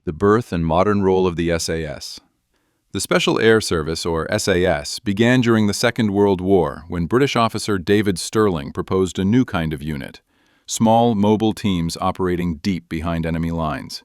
The birth and modern role of the SAS. The Special Air Service, or SAS, began during the Second World War when British officer David Stirling proposed a new kind of unit, small, mobile teams operating deep behind enemy lines.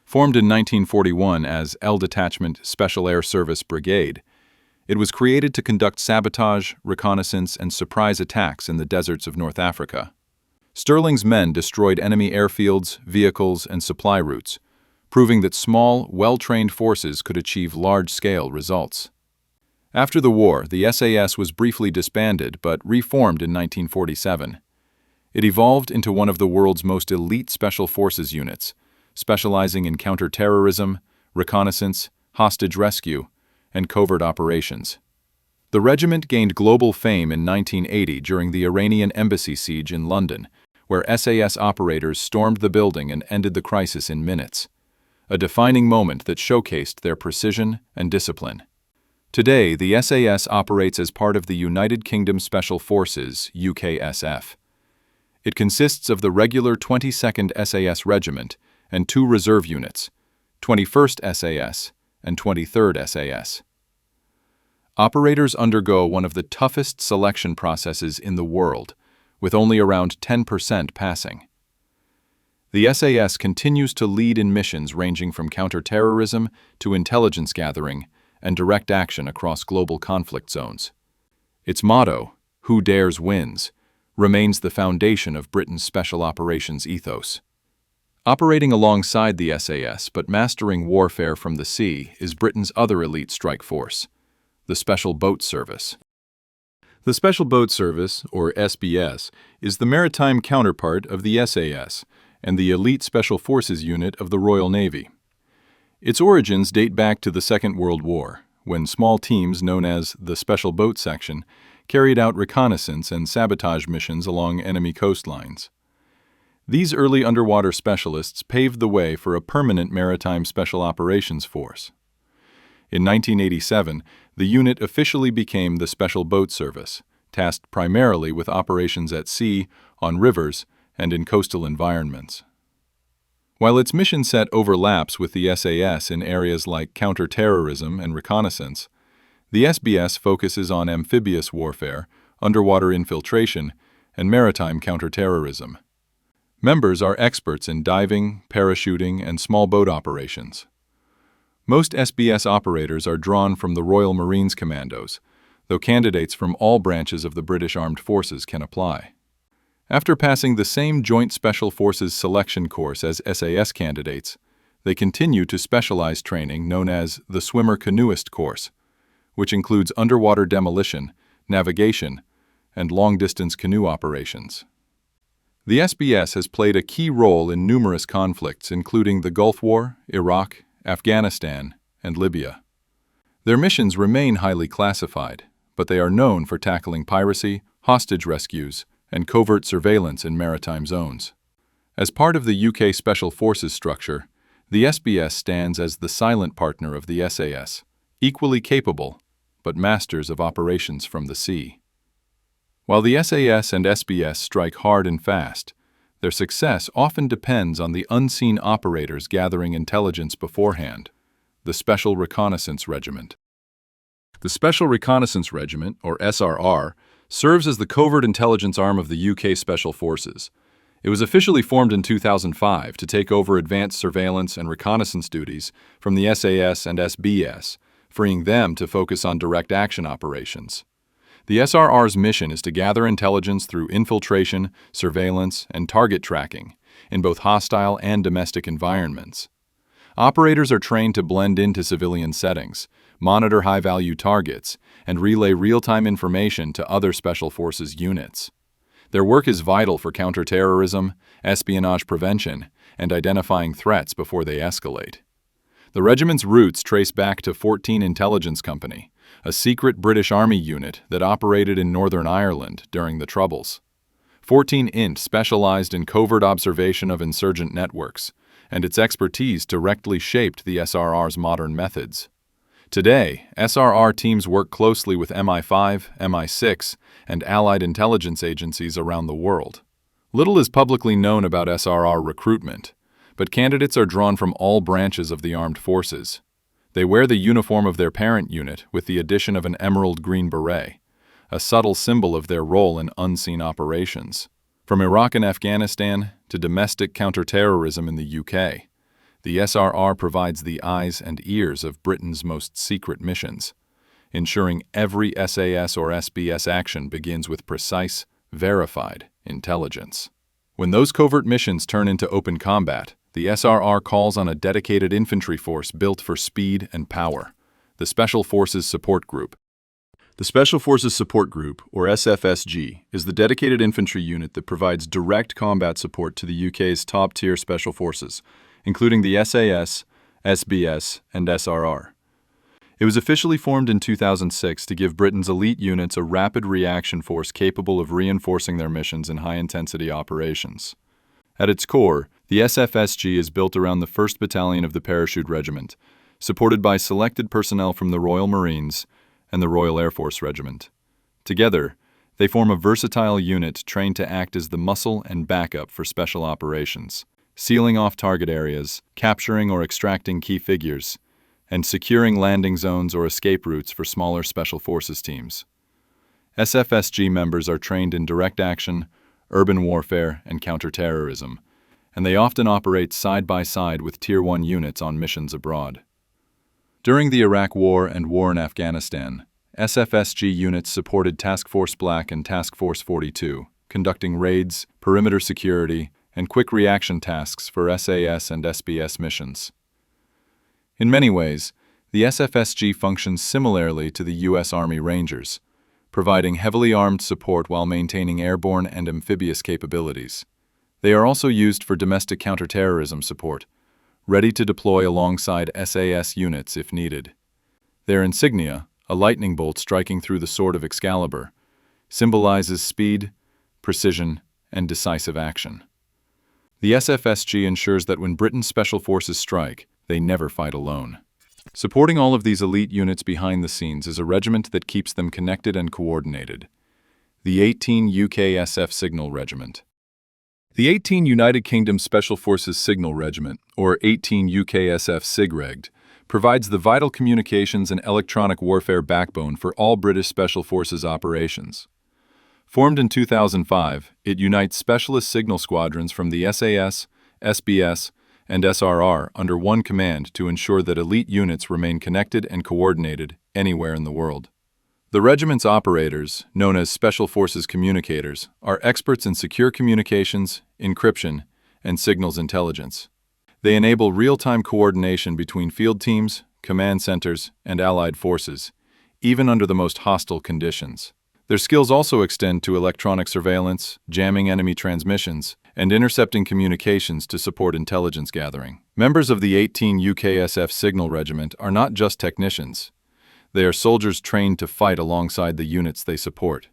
Formed in 1941 as L Detachment Special Air Service Brigade, it was created to conduct sabotage, reconnaissance, and surprise attacks in the deserts of North Africa. Stirling's men destroyed enemy airfields, vehicles, and supply routes, proving that small, well-trained forces could achieve large-scale results. After the war, the SAS was briefly disbanded but reformed in 1947. It evolved into one of the world's most elite special forces units, specializing in counterterrorism, reconnaissance, hostage rescue, and covert operations. The regiment gained global fame in 1980 during the Iranian embassy siege in London, where SAS operators stormed the building and ended the crisis in minutes, a defining moment that showcased their precision and discipline. Today, the SAS operates as part of the United Kingdom Special Forces, UKSF. It consists of the regular 22nd SAS Regiment and two reserve units, 21st SAS and 23rd SAS. Operators undergo one of the toughest selection processes in the world, with only around 10% passing. The SAS continues to lead in missions ranging from counterterrorism to intelligence gathering and direct action across global conflict zones. Its motto, "Who dares wins," remains the foundation of Britain's special operations ethos. Operating alongside the SAS but mastering warfare from the sea is Britain's other elite strike force, the Special Boat Service. The Special Boat Service, or SBS, is the maritime counterpart of the SAS and the elite Special Forces unit of the Royal Navy. Its origins date back to the Second World War, when small teams known as the Special Boat Section carried out reconnaissance and sabotage missions along enemy coastlines. These early underwater specialists paved the way for a permanent maritime special operations force. In 1987, the unit officially became the Special Boat Service, tasked primarily with operations at sea, on rivers, and in coastal environments. While its mission set overlaps with the SAS in areas like counterterrorism and reconnaissance, the SBS focuses on amphibious warfare, underwater infiltration, and maritime counterterrorism. Members are experts in diving, parachuting, and small boat operations. Most SBS operators are drawn from the Royal Marines Commandos, though candidates from all branches of the British Armed Forces can apply. After passing the same Joint Special Forces selection course as SAS candidates, they continue to specialized training known as the Swimmer Canoeist course, which includes underwater demolition, navigation, and long-distance canoe operations. The SBS has played a key role in numerous conflicts including the Gulf War, Iraq, Afghanistan, and Libya. Their missions remain highly classified, but they are known for tackling piracy, hostage rescues, and covert surveillance in maritime zones. As part of the UK Special Forces structure, the SBS stands as the silent partner of the SAS, equally capable, but masters of operations from the sea. While the SAS and SBS strike hard and fast, their success often depends on the unseen operators gathering intelligence beforehand, the Special Reconnaissance Regiment. The Special Reconnaissance Regiment, or SRR, serves as the covert intelligence arm of the UK Special Forces. It was officially formed in 2005 to take over advanced surveillance and reconnaissance duties from the SAS and SBS, freeing them to focus on direct action operations. The SRR's mission is to gather intelligence through infiltration, surveillance, and target tracking in both hostile and domestic environments. Operators are trained to blend into civilian settings, monitor high-value targets, and relay real-time information to other Special Forces units. Their work is vital for counterterrorism, espionage prevention, and identifying threats before they escalate. The regiment's roots trace back to 14 Intelligence Company, a secret British Army unit that operated in Northern Ireland during the Troubles. 14 INT specialized in covert observation of insurgent networks, and its expertise directly shaped the SRR's modern methods. Today, SRR teams work closely with MI5, MI6, and allied intelligence agencies around the world. Little is publicly known about SRR recruitment, but candidates are drawn from all branches of the armed forces. They wear the uniform of their parent unit with the addition of an emerald green beret, a subtle symbol of their role in unseen operations. From Iraq and Afghanistan to domestic counterterrorism in the UK, the SRR provides the eyes and ears of Britain's most secret missions, ensuring every SAS or SBS action begins with precise, verified intelligence. When those covert missions turn into open combat, the SRR calls on a dedicated infantry force built for speed and power, the Special Forces Support Group. The Special Forces Support Group, or SFSG, is the dedicated infantry unit that provides direct combat support to the UK's top-tier special forces, including the SAS, SBS, and SRR. It was officially formed in 2006 to give Britain's elite units a rapid reaction force capable of reinforcing their missions in high-intensity operations. At its core, the SFSG is built around the 1st Battalion of the Parachute Regiment, supported by selected personnel from the Royal Marines and the Royal Air Force Regiment. Together, they form a versatile unit trained to act as the muscle and backup for special operations, sealing off target areas, capturing or extracting key figures, and securing landing zones or escape routes for smaller special forces teams. SFSG members are trained in direct action, urban warfare, and counterterrorism, and they often operate side by side with Tier 1 units on missions abroad. During the Iraq War and war in Afghanistan, SFSG units supported Task Force Black and Task Force 42, conducting raids, perimeter security, and quick reaction tasks for SAS and SBS missions. In many ways, the SFSG functions similarly to the U.S. Army Rangers, providing heavily armed support while maintaining airborne and amphibious capabilities. They are also used for domestic counterterrorism support, ready to deploy alongside SAS units if needed. Their insignia, a lightning bolt striking through the sword of Excalibur, symbolizes speed, precision, and decisive action. The SFSG ensures that when Britain's special forces strike, they never fight alone. Supporting all of these elite units behind the scenes is a regiment that keeps them connected and coordinated, the 18 UKSF Signal Regiment. The 18 United Kingdom Special Forces Signal Regiment, or 18 UKSF SIGREGD, provides the vital communications and electronic warfare backbone for all British Special Forces operations. Formed in 2005, it unites specialist signal squadrons from the SAS, SBS, and SRR under one command to ensure that elite units remain connected and coordinated anywhere in the world. The regiment's operators, known as Special Forces Communicators, are experts in secure communications, encryption, and signals intelligence. They enable real-time coordination between field teams, command centers, and allied forces, even under the most hostile conditions. Their skills also extend to electronic surveillance, jamming enemy transmissions, and intercepting communications to support intelligence gathering. Members of the 18 UKSF Signal Regiment are not just technicians. They are soldiers trained to fight alongside the units they support.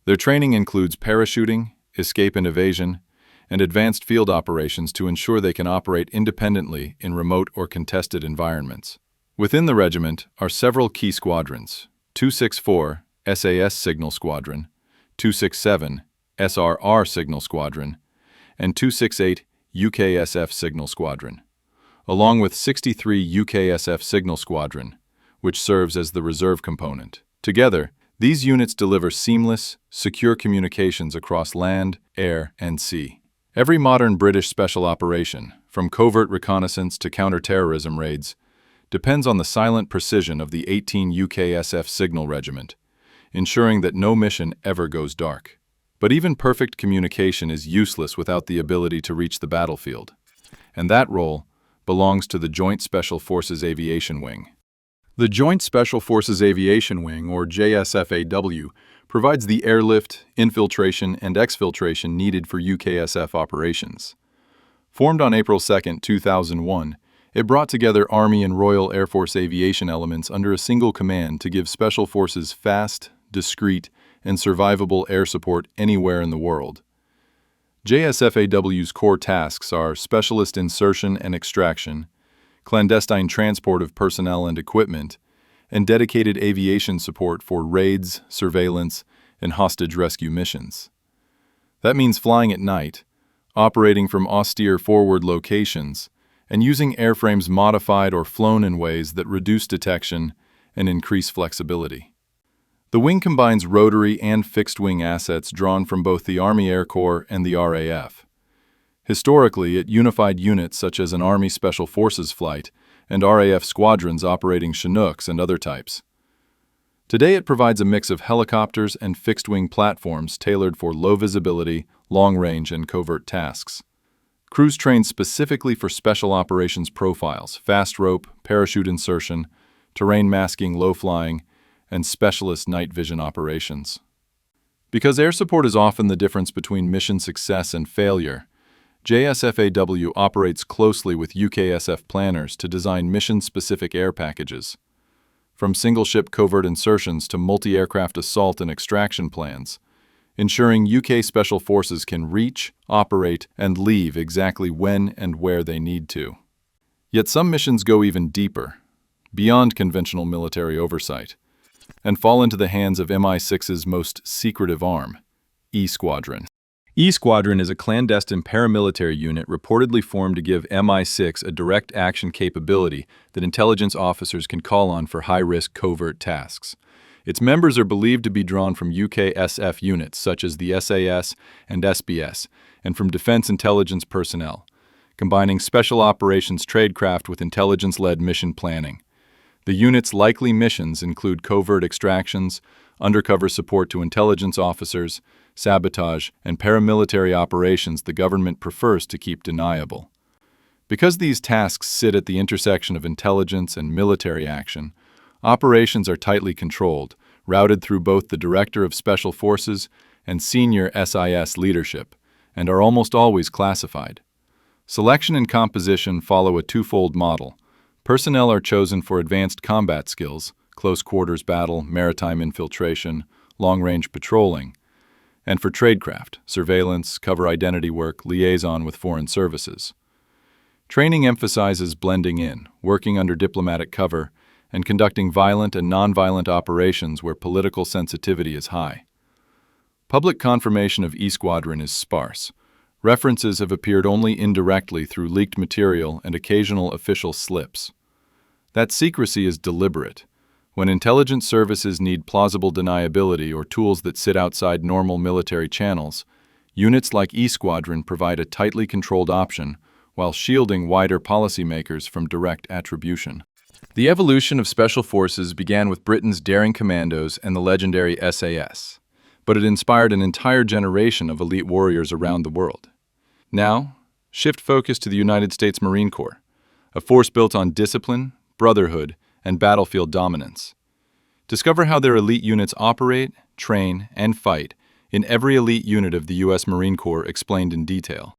Their training includes parachuting, escape and evasion, and advanced field operations to ensure they can operate independently in remote or contested environments. Within the regiment are several key squadrons: 264 SAS Signal Squadron, 267 SRR Signal Squadron, and 268 UKSF Signal Squadron, along with 63 UKSF Signal Squadron, which serves as the reserve component. Together, these units deliver seamless, secure communications across land, air, and sea. Every modern British special operation, from covert reconnaissance to counterterrorism raids, depends on the silent precision of the 18 UKSF Signal Regiment, ensuring that no mission ever goes dark. But even perfect communication is useless without the ability to reach the battlefield, and that role belongs to the Joint Special Forces Aviation Wing. The Joint Special Forces Aviation Wing, or JSFAW, provides the airlift, infiltration, and exfiltration needed for UKSF operations. Formed on April 2, 2001, it brought together Army and Royal Air Force aviation elements under a single command to give Special Forces fast, discreet, and survivable air support anywhere in the world. JSFAW's core tasks are specialist insertion and extraction, clandestine transport of personnel and equipment, and dedicated aviation support for raids, surveillance, and hostage rescue missions. That means flying at night, operating from austere forward locations, and using airframes modified or flown in ways that reduce detection and increase flexibility. The wing combines rotary and fixed-wing assets drawn from both the Army Air Corps and the RAF. Historically, it unified units such as an Army Special Forces flight and RAF squadrons operating Chinooks and other types. Today it provides a mix of helicopters and fixed-wing platforms tailored for low visibility, long-range, and covert tasks. Crews trained specifically for special operations profiles, fast rope, parachute insertion, terrain masking, low-flying, and specialist night vision operations. Because air support is often the difference between mission success and failure, JSFAW operates closely with UKSF planners to design mission-specific air packages. From single-ship covert insertions to multi-aircraft assault and extraction plans, ensuring UK Special Forces can reach, operate, and leave exactly when and where they need to. Yet some missions go even deeper, beyond conventional military oversight, and fall into the hands of MI6's most secretive arm, E Squadron. E Squadron is a clandestine paramilitary unit reportedly formed to give MI6 a direct action capability that intelligence officers can call on for high-risk covert tasks. Its members are believed to be drawn from UKSF units such as the SAS and SBS, and from defense intelligence personnel, combining special operations tradecraft with intelligence-led mission planning. The unit's likely missions include covert extractions, undercover support to intelligence officers, sabotage, and paramilitary operations the government prefers to keep deniable. Because these tasks sit at the intersection of intelligence and military action, operations are tightly controlled, routed through both the Director of Special Forces and senior SIS leadership, and are almost always classified. Selection and composition follow a twofold model. Personnel are chosen for advanced combat skills, close quarters battle, maritime infiltration, long-range patrolling, and for tradecraft, surveillance, cover identity work, liaison with foreign services. Training emphasizes blending in, working under diplomatic cover, and conducting violent and nonviolent operations where political sensitivity is high. Public confirmation of E Squadron is sparse. References have appeared only indirectly through leaked material and occasional official slips. That secrecy is deliberate. When intelligence services need plausible deniability or tools that sit outside normal military channels, units like E Squadron provide a tightly controlled option while shielding wider policymakers from direct attribution. The evolution of special forces began with Britain's daring Commandos and the legendary SAS, but it inspired an entire generation of elite warriors around the world. Now, shift focus to the United States Marine Corps, a force built on discipline, brotherhood, and battlefield dominance. Discover how their elite units operate, train, and fight in every elite unit of the U.S. Marine Corps explained in detail.